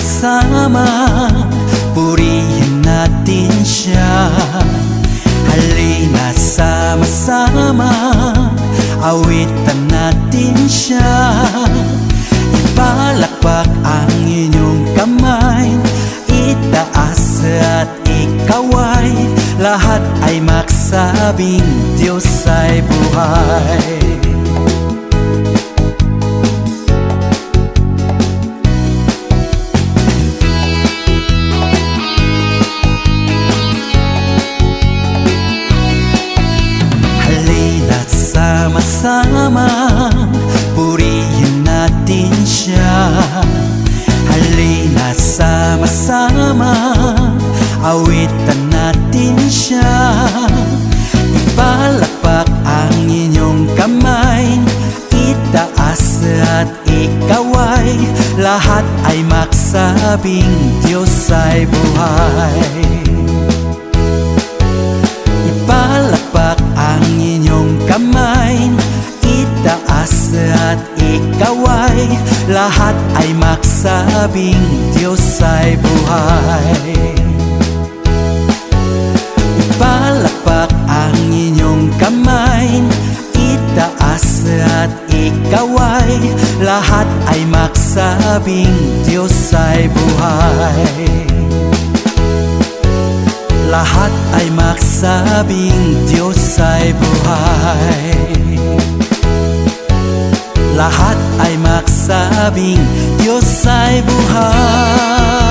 sama-sama, purihin natin siya. Halina sama-sama, awitan natin siya. Ipalakpak ang inyong kamay, itaas at ikaway, lahat ay magsabing Diyos ay buhay. Halina't sama-sama, purihin natin siya. Halina't sama-sama, awitan natin siya. Ipalakpak ang inyong kamay, itaas at ikaway, lahat ay magsabing Diyos ay buhay. Ipalakpak ang inyong kamay, itaas at ikaway, lahat ay magsabing Diyos ay buhay. Ipalakpak ang inyong kamay, itaas at ikaway, lahat ay magsabing Diyos ay buhay. Lahat ay magsabing Diyos ay buhay. Lahat ay magsabing Diyos ay buhay.